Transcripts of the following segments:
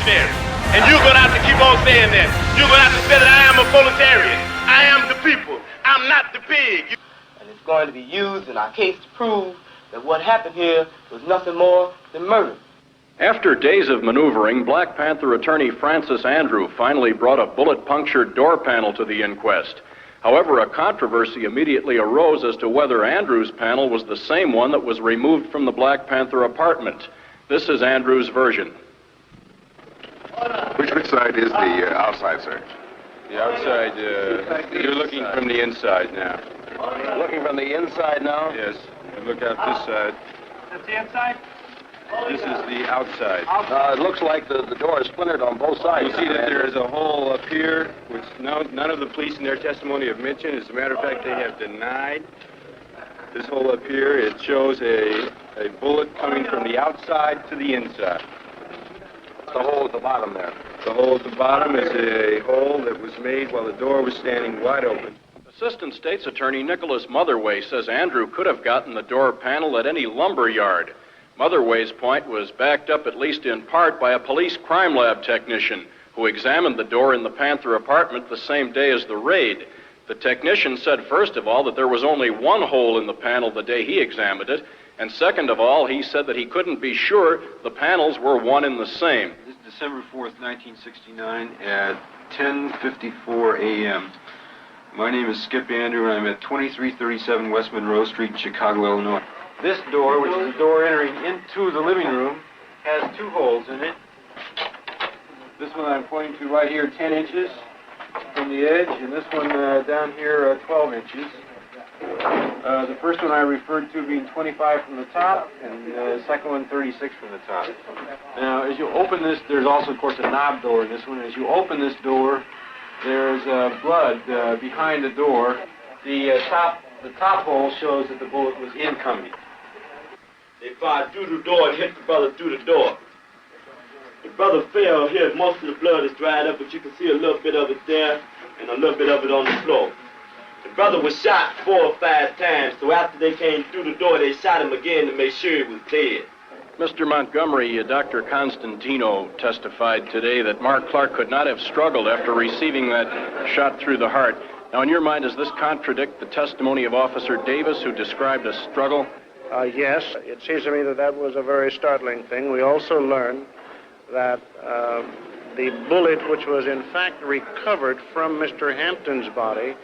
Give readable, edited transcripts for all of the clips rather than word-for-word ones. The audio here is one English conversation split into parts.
revolutionary. And you're going to have to keep on saying that. You're going to have to say that I am a proletarian. I am the people. I'm not the pig. And it's going to be used in our case to prove that what happened here was nothing more than murder. After days of maneuvering, Black Panther attorney Francis Andrew finally brought a bullet-punctured door panel to the inquest. However, a controversy immediately arose as to whether Andrew's panel was the same one that was removed from the Black Panther apartment. This is Andrew's version. Which side is the outside, sir? The outside, you're looking from the inside now. Looking from the inside now? Yes. You look out this side. That's the inside? This is the outside. It looks like the door is splintered on both sides. You see that there is a hole up here, which none of the police in their testimony have mentioned. As a matter of fact, they have denied this hole up here. It shows a bullet coming from the outside to the inside. The hole at the bottom there. The hole at the bottom is a hole that was made while the door was standing wide open. Assistant State's Attorney Nicholas Motherway says Andrew could have gotten the door panel at any lumber yard. Motherway's point was backed up at least in part by a police crime lab technician who examined the door in the Panther apartment the same day as the raid. The technician said, first of all, that there was only one hole in the panel the day he examined it, and second of all, he said that he couldn't be sure the panels were one and the same. This is December 4th, 1969 at 10:54 a.m. My name is Skip Andrew, and I'm at 2337 West Monroe Street, Chicago, Illinois. This door, which is the door entering into the living room, has two holes in it. This one I'm pointing to right here, 10 inches from the edge, and this one down here, 12 inches. The first one I referred to being 25 from the top, and the second one 36 from the top. Now, as you open this, there's also, of course, a knob door in this one. As you open this door, there's blood behind the door. The top hole shows that the bullet was incoming. They fired through the door and hit the brother through the door. The brother fell here. Most of the blood is dried up, but you can see a little bit of it there and a little bit of it on the floor. The brother was shot 4 or 5 times, so after they came through the door, they shot him again to make sure he was dead. Mr. Montgomery, Dr. Constantino testified today that Mark Clark could not have struggled after receiving that shot through the heart. Now, in your mind, does this contradict the testimony of Officer Davis, who described a struggle? Yes, it seems to me that was a very startling thing. We also learned that the bullet, which was in fact recovered from Mr. Hampton's body,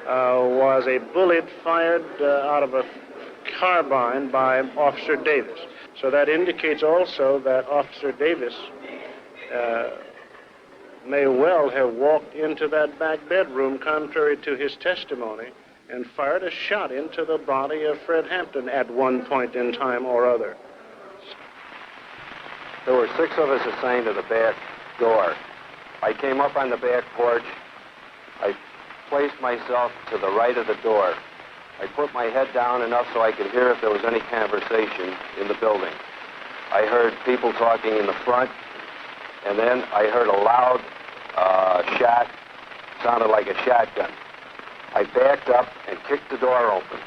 was a bullet fired out of a carbine by Officer Davis. So that indicates also that Officer Davis may well have walked into that back bedroom, contrary to his testimony, and fired a shot into the body of Fred Hampton at one point in time or other. There were 6 of us assigned to the back door. I came up on the back porch. I placed myself to the right of the door. I put my head down enough so I could hear if there was any conversation in the building. I heard people talking in the front, and then I heard a loud shot, sounded like a shotgun. I backed up and kicked the door open.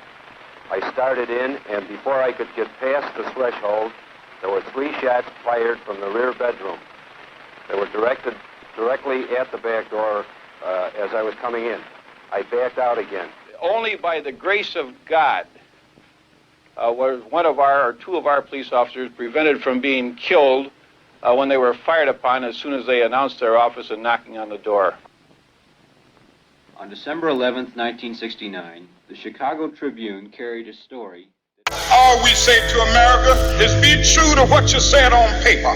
I started in, and before I could get past the threshold, there were 3 shots fired from the rear bedroom. They were directed directly at the back door as I was coming in. I backed out again. Only by the grace of God was one of our, or 2 of our police officers prevented from being killed when they were fired upon as soon as they announced their office and knocking on the door. On December 11th, 1969, the Chicago Tribune carried a story. All we say to America is be true to what you said on paper.